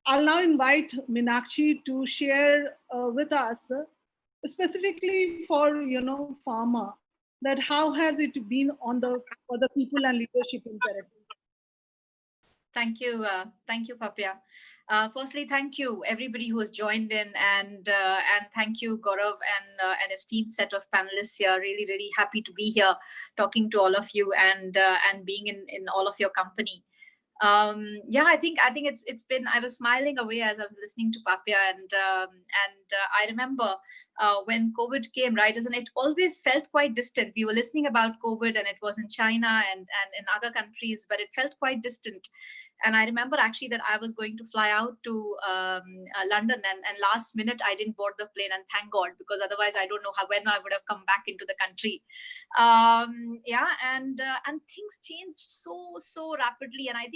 I'll now invite Meenakshi to share with us, specifically for pharma, that how has it been on the for the people and leadership imperative. Thank you, Papya. Firstly, thank you everybody who has joined in, and thank you Gaurav and an esteemed set of panelists here. Really happy to be here, talking to all of you, and being in all of your company. Yeah, I think it's been. I was smiling away as I was listening to Papya, and I remember when COVID came, right? Isn't it always felt quite distant? We were listening about COVID, and it was in China and in other countries, but it felt quite distant. And I remember actually that I was going to fly out to London, and last minute I didn't board the plane, and thank God, because otherwise I don't know when I would have come back into the country. Yeah, and things changed so rapidly, and I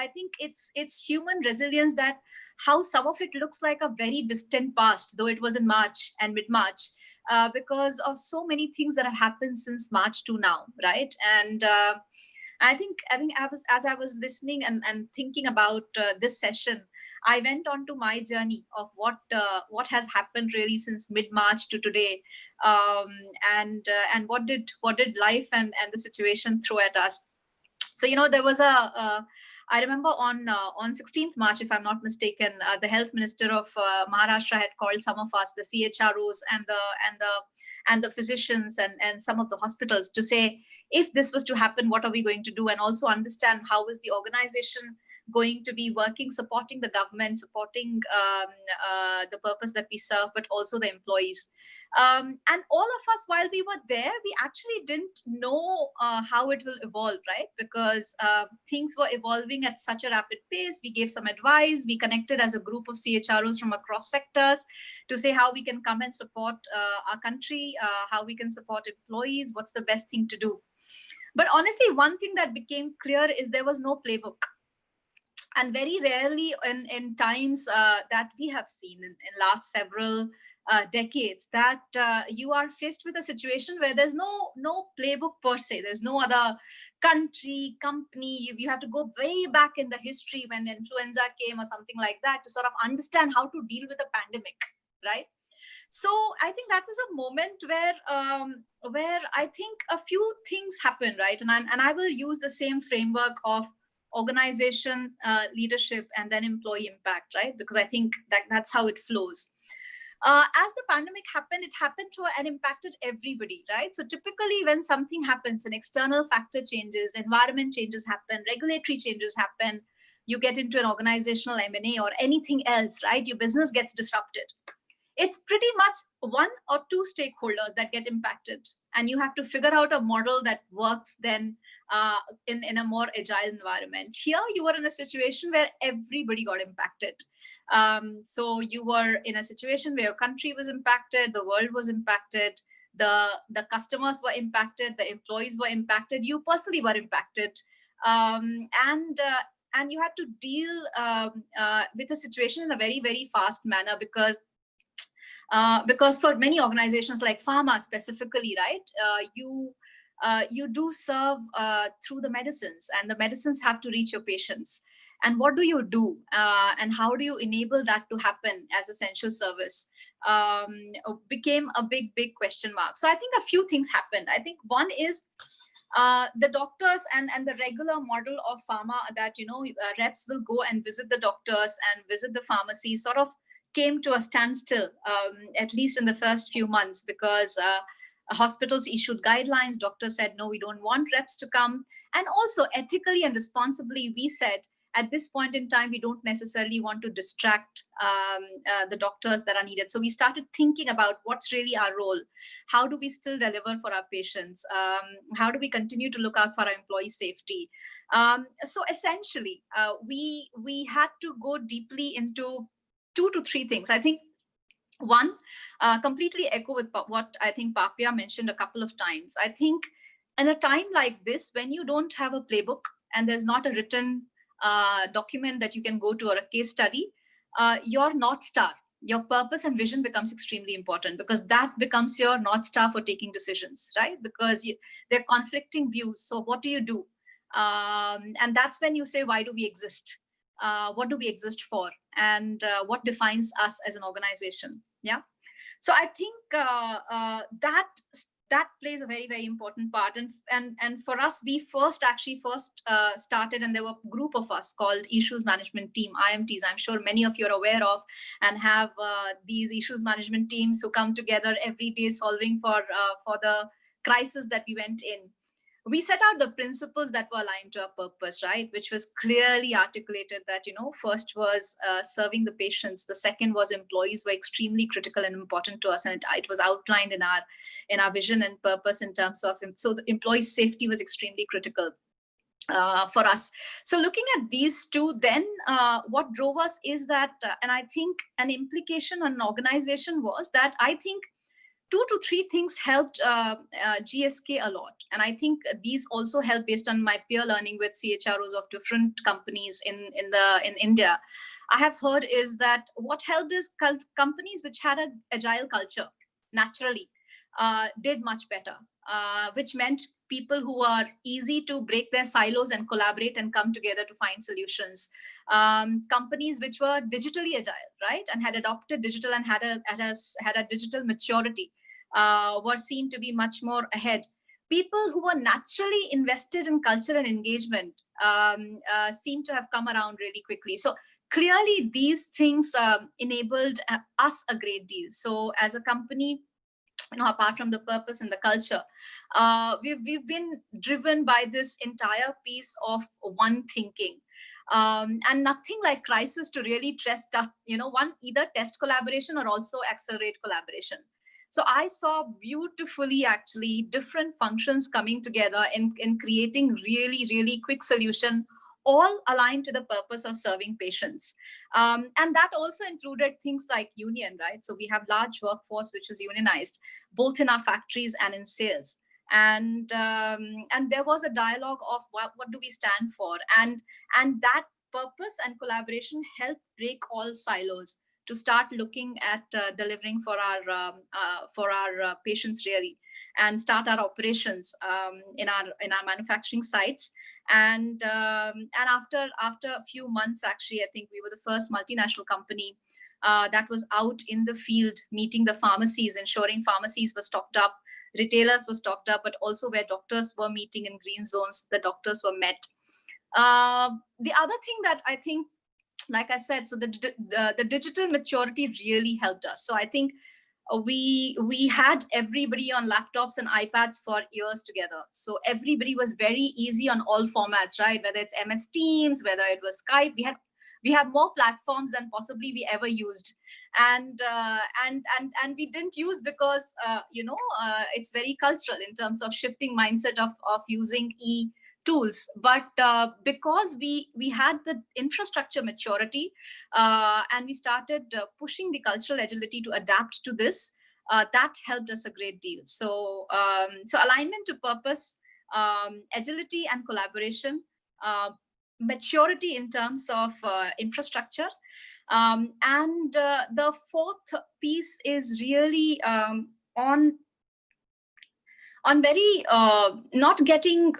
think it's human resilience that how some of it looks like a very distant past, though it was in March and mid-March, because of so many things that have happened since March to now, right? And I think as I was listening and thinking about this session, I went on to my journey of what has happened really since mid-March to today, and what did life and the situation throw at us. So there was I remember on 16th March, if I'm not mistaken, the health minister of Maharashtra had called some of us, the CHROs and the physicians and some of the hospitals, to say, if this was to happen, what are we going to do? And also understand how is the organization going to be working, supporting the government, supporting the purpose that we serve, but also the employees. And all of us, while we were there, we actually didn't know how it will evolve, right? Because things were evolving at such a rapid pace. We gave some advice. We connected as a group of CHROs from across sectors to say how we can come and support our country, how we can support employees, what's the best thing to do. But honestly, one thing that became clear is there was no playbook. And very rarely in times that we have seen in last several decades, that you are faced with a situation where there's no playbook per se. There's no other country, company. You have to go way back in the history when influenza came or something like that to sort of understand how to deal with a pandemic, right? So I think that was a moment where I think a few things happened, right? And I will use the same framework of organization, leadership, and then employee impact, right? Because I think that's how it flows. As the pandemic happened, it happened to and impacted everybody, right? So typically when something happens, an external factor changes, environment changes happen, regulatory changes happen, you get into an organizational M&A or anything else, right? Your business gets disrupted. It's pretty much one or two stakeholders that get impacted, and you have to figure out a model that works then in a more agile environment. Here, you were in a situation where everybody got impacted. So you were in a situation where your country was impacted, the world was impacted, the customers were impacted, the employees were impacted, you personally were impacted, and you had to deal with the situation in a very fast manner, because for many organizations like pharma specifically, right, you do serve through the medicines, and the medicines have to reach your patients. And what do you do? And how do you enable that to happen as essential service? Became a big question mark. So I think a few things happened. I think one is the doctors and the regular model of pharma that, reps will go and visit the doctors and visit the pharmacy, sort of came to a standstill, at least in the first few months, because hospitals issued guidelines. Doctors said, no, we don't want reps to come. And also ethically and responsibly, we said, at this point in time, we don't necessarily want to distract the doctors that are needed. So we started thinking about what's really our role. How do we still deliver for our patients? How do we continue to look out for our employee safety? So essentially, we had to go deeply into 2 to 3 things. I think one, completely echo with what I think Papya mentioned a couple of times. I think in a time like this, when you don't have a playbook and there's not a written document that you can go to, or a case study, your North Star, your purpose and vision becomes extremely important, because that becomes your North Star for taking decisions, right? Because they're conflicting views. So what do you do? And that's when you say, why do we exist? what do we exist for, and what defines us as an organization. Yeah. So I think that plays a very, very important part. And for us, we first started, and there were a group of us called Issues Management Team, IMTs. I'm sure many of you are aware of and have these issues management teams who come together every day solving for the crisis that we went in. We set out the principles that were aligned to our purpose, right? Which was clearly articulated that, first was serving the patients. The second was employees were extremely critical and important to us. And it was outlined in our vision and purpose in terms of, so the employee safety was extremely critical for us. So looking at these two, then what drove us is that, and I think an implication on an organization was that I think 2 to 3 things helped GSK a lot. And I think these also helped based on my peer learning with CHROs of different companies in India. I have heard is that what helped is companies which had an agile culture naturally did much better, which meant people who are easy to break their silos and collaborate and come together to find solutions. Companies which were digitally agile, right, and had adopted digital and had a digital maturity were seen to be much more ahead. People who were naturally invested in culture and engagement seem to have come around really quickly. So clearly, these things enabled us a great deal. So as a company, apart from the purpose and the culture, we've been driven by this entire piece of one thinking. And nothing like crisis to really test, one either test collaboration or also accelerate collaboration. So I saw beautifully actually different functions coming together in creating really, really quick solution, all aligned to the purpose of serving patients. And that also included things like union, right? So we have large workforce which is unionized, both in our factories and in sales. And there was a dialogue of what do we stand for? And that purpose and collaboration helped break all silos to start looking at delivering for our patients really, and start our operations in our manufacturing sites. And after a few months, actually, I think we were the first multinational company that was out in the field meeting the pharmacies, ensuring pharmacies were stocked up, retailers were stocked up, but also where doctors were meeting in green zones, the doctors were met. The other thing that I think, like I said, so the digital maturity really helped us. So I think we had everybody on laptops and iPads for years together. So everybody was very easy on all formats, right? Whether it's MS Teams, whether it was Skype, we had more platforms than possibly we ever used, and we didn't use because it's very cultural in terms of shifting mindset of using tools, but because we had the infrastructure maturity and we started pushing the cultural agility to adapt to this, that helped us a great deal. So alignment to purpose, agility and collaboration, maturity in terms of infrastructure, and the fourth piece is really on very not getting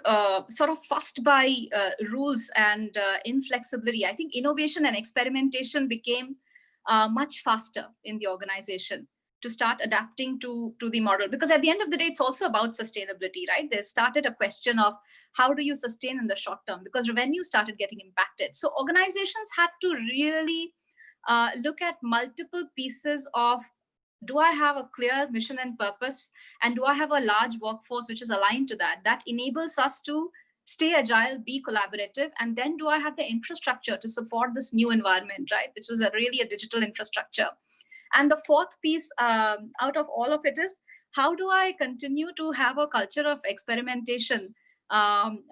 sort of fussed by rules and inflexibility. I think innovation and experimentation became much faster in the organization to start adapting to the model, because at the end of the day, it's also about sustainability, right? There started a question of how do you sustain in the short term, because revenue started getting impacted. So organizations had to really look at multiple pieces of, do I have a clear mission and purpose? And do I have a large workforce which is aligned to that? That enables us to stay agile, be collaborative. And then do I have the infrastructure to support this new environment, right? Which was really a digital infrastructure. And the fourth piece out of all of it is, how do I continue to have a culture of experimentation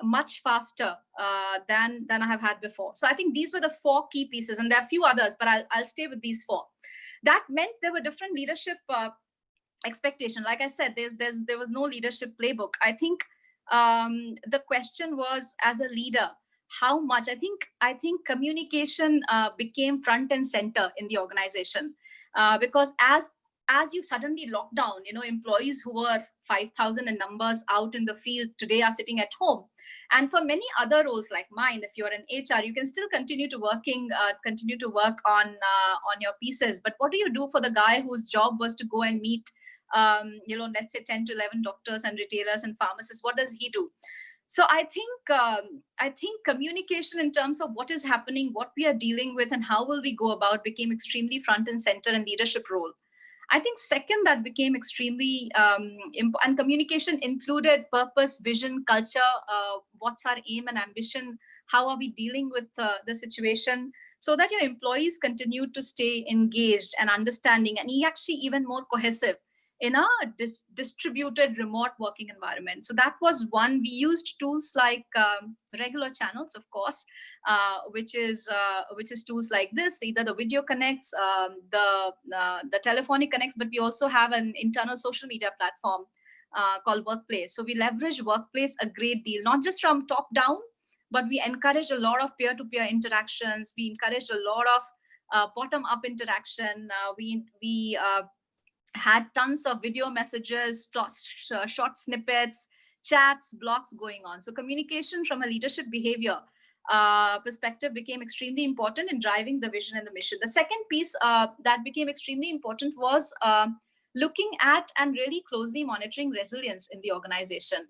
much faster than I have had before? So I think these were the 4 key pieces, and there are a few others, but I'll stay with these 4. That meant there were different leadership expectation. Like I said, there was no leadership playbook. I think the question was, as a leader, how much? I think communication became front and center in the organization, because as as you suddenly lock down, employees who were 5,000 in numbers out in the field today are sitting at home. And for many other roles like mine, if you're in HR, you can still continue to work on your pieces. But what do you do for the guy whose job was to go and meet, let's say 10 to 11 doctors and retailers and pharmacists? What does he do? So I think communication in terms of what is happening, what we are dealing with, and how will we go about became extremely front and center in leadership role. I think second, that became extremely and communication included purpose, vision, culture, what's our aim and ambition, how are we dealing with the situation, so that your employees continue to stay engaged and understanding and actually even more cohesive in a distributed remote working environment. So that was one. We used tools like regular channels, of course, which is tools like this, either the video connects, the telephonic connects, but we also have an internal social media platform called Workplace. So we leverage Workplace a great deal, not just from top down, but we encourage a lot of peer-to-peer interactions. We encouraged a lot of bottom-up interaction. We had tons of video messages, short snippets, chats, blogs going on. So communication from a leadership behavior perspective became extremely important in driving the vision and the mission. The second piece that became extremely important was looking at and really closely monitoring resilience in the organization,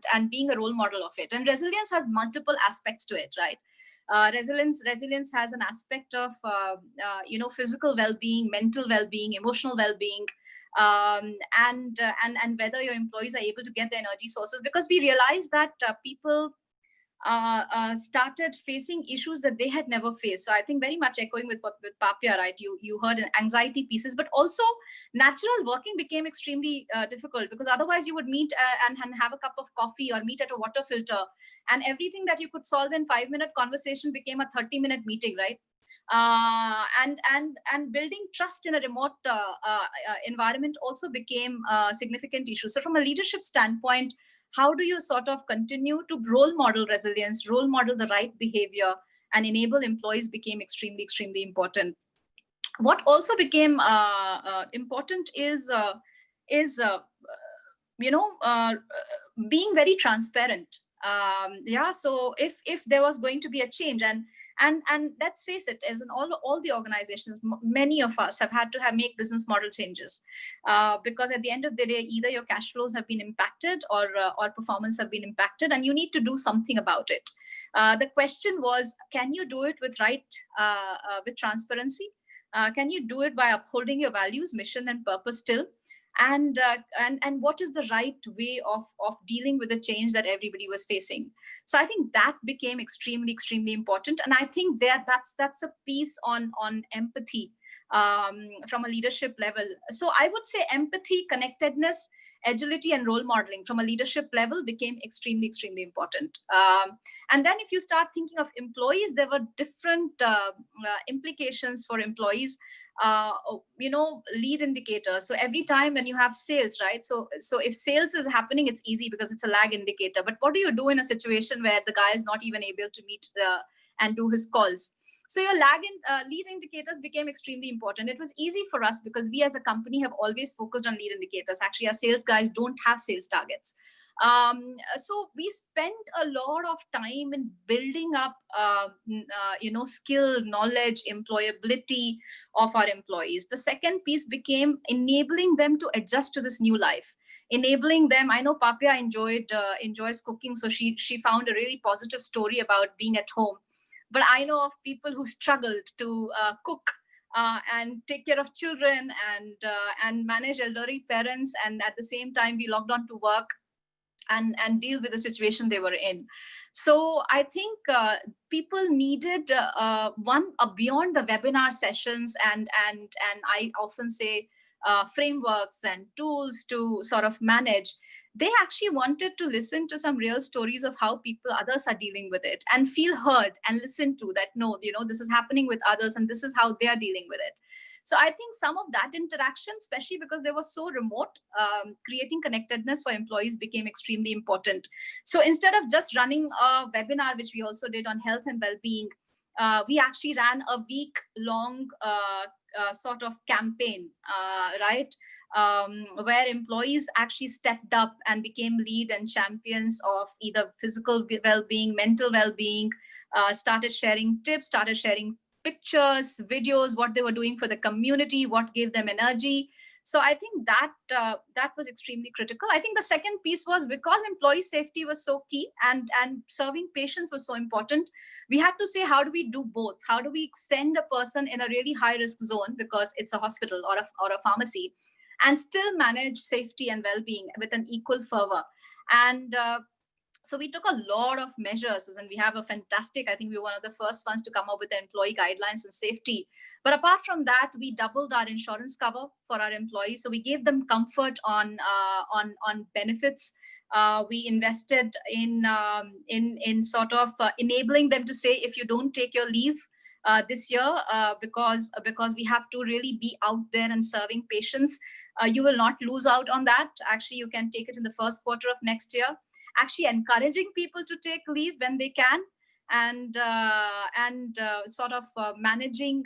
and being a role model of it. And resilience has multiple aspects to it, right? Resilience has an aspect of physical well-being, mental well-being, emotional well-being, and whether your employees are able to get the energy sources, because we realized that people started facing issues that they had never faced. So I think very much echoing with Papia, right? You heard anxiety pieces, but also natural working became extremely difficult, because otherwise you would meet and have a cup of coffee or meet at a water filter, and everything that you could solve in 5-minute conversation became a 30-minute meeting, right? And building trust in a remote environment also became a significant issue. So from a leadership standpoint, how do you sort of continue to role model resilience, role model the right behavior, and enable employees became extremely, extremely important. What also became important is being very transparent. So if there was going to be a change, and let's face it, as in all the organizations, many of us have had to make business model changes, because at the end of the day, either your cash flows have been impacted or performance have been impacted, and you need to do something about it. The question was, can you do it with transparency? Can you do it by upholding your values, mission, and purpose still? And what is the right way of dealing with the change that everybody was facing? So I think that became extremely, extremely important. And I think that's a piece on empathy from a leadership level. So I would say empathy, connectedness, agility, and role modeling from a leadership level became extremely, extremely important. And then if you start thinking of employees, there were different implications for employees. Lead indicators. So every time when you have sales, right? So if sales is happening, it's easy because it's a lag indicator. But what do you do in a situation where the guy is not even able to meet and do his calls? So your lead indicators became extremely important. It was easy for us because we as a company have always focused on lead indicators. Actually, our sales guys don't have sales targets. So we spent a lot of time in building up, skill, knowledge, employability of our employees. The second piece became enabling them to adjust to this new life. Enabling them. I know Papia enjoys cooking, so she found a really positive story about being at home. But I know of people who struggled to cook and take care of children and manage elderly parents, and at the same time be logged on to work and deal with the situation they were in. So I think people needed beyond the webinar sessions and I often say frameworks and tools to sort of manage. They actually wanted to listen to some real stories of how others are dealing with it, and feel heard and listen to that. No, this is happening with others and this is how they are dealing with it. So I think some of that interaction, especially because they were so remote, creating connectedness for employees became extremely important. So instead of just running a webinar, which we also did on health and well-being, we actually ran a week-long sort of campaign, right? Where employees actually stepped up and became lead and champions of either physical well-being, mental well-being, started sharing tips, started sharing pictures, videos, what they were doing for the community, what gave them energy. So I think that that was extremely critical. I think the second piece was because employee safety was so key and serving patients was so important. We had to say, how do we do both? How do we send a person in a really high risk zone because it's a hospital or a pharmacy, and still manage safety and well-being with an equal fervor? And so we took a lot of measures, and we have a fantastic, I think we were one of the first ones to come up with the employee guidelines and safety. But apart from that, we doubled our insurance cover for our employees. So we gave them comfort on benefits. We invested in sort of enabling them to say, if you don't take your leave this year, because we have to really be out there and serving patients, you will not lose out on that. Actually, you can take it in the first quarter of next year. Actually encouraging people to take leave when they can, and sort of managing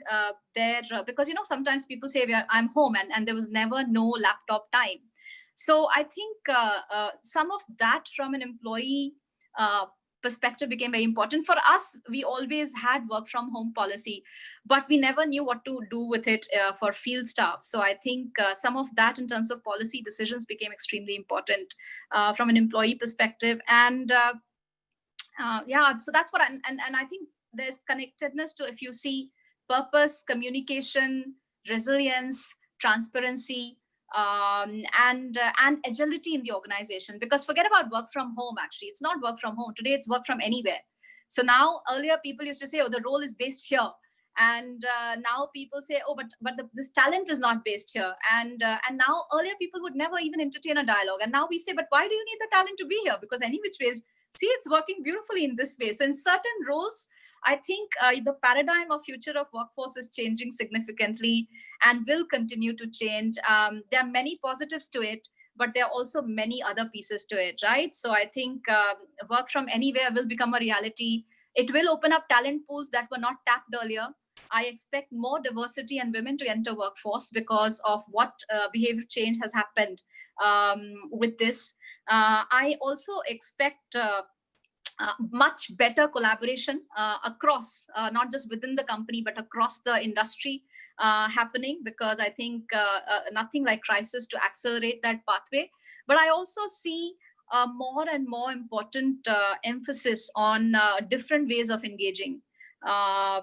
their because sometimes people say I'm home, and there was never no laptop time. So I think some of that from an employee perspective became very important. For us, we always had work from home policy, but we never knew what to do with it for field staff. So I think some of that in terms of policy decisions became extremely important from an employee perspective. And yeah, so that's what and I think there's connectedness to, if you see, purpose, communication, resilience, transparency, and agility in the organization. Because forget about work from home. Actually, it's not work from home today, it's work from anywhere. So now, earlier people used to say, oh, the role is based here, and now people say, oh, but this talent is not based here. And now, earlier people would never even entertain a dialogue, and now we say, but why do you need the talent to be here? Because any which ways, see, it's working beautifully in this way. So in certain roles, I think the paradigm of future of workforce is changing significantly and will continue to change. There are many positives to it, but there are also many other pieces to it, right? So I think work from anywhere will become a reality. It will open up talent pools that were not tapped earlier. I expect more diversity and women to enter workforce because of what behavior change has happened with this. I also expect much better collaboration across, not just within the company, but across the industry happening, because I think nothing like crisis to accelerate that pathway. But I also see more and more important emphasis on different ways of engaging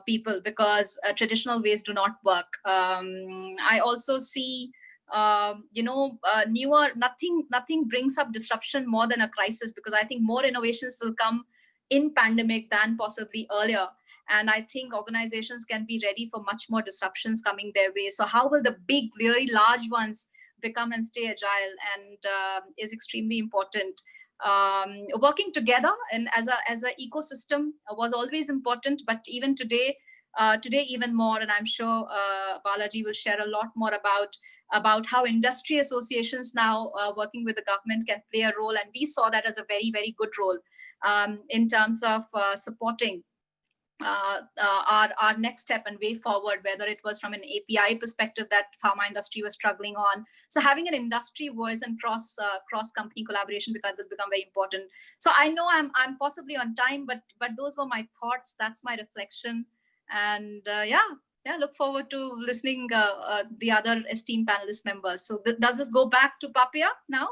people, because traditional ways do not work. I also see newer, nothing brings up disruption more than a crisis, because I think more innovations will come in pandemic than possibly earlier. And I think organizations can be ready for much more disruptions coming their way. So how will the big, really large ones become and stay agile, and is extremely important. Working together and as a ecosystem was always important, but even today even more. And I'm sure Balaji will share a lot more about how industry associations now working with the government can play a role. And we saw that as a very, very good role in terms of supporting our next step and way forward, whether it was from an API perspective that pharma industry was struggling on. So having an industry voice and cross company collaboration will become very important. So I know I'm possibly on time, but those were my thoughts. That's my reflection. And yeah, look forward to listening the other esteemed panelist members. So does this go back to Papia now?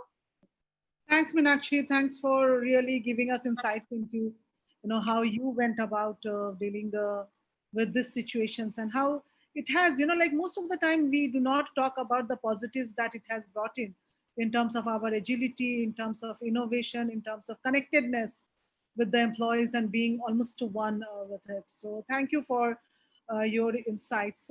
Thanks, Meenakshi. Thanks for really giving us insights into, how you went about dealing with these situations, and how it has, like most of the time we do not talk about the positives that it has brought in terms of our agility, in terms of innovation, in terms of connectedness with the employees and being almost to one with it. So thank you for your insights.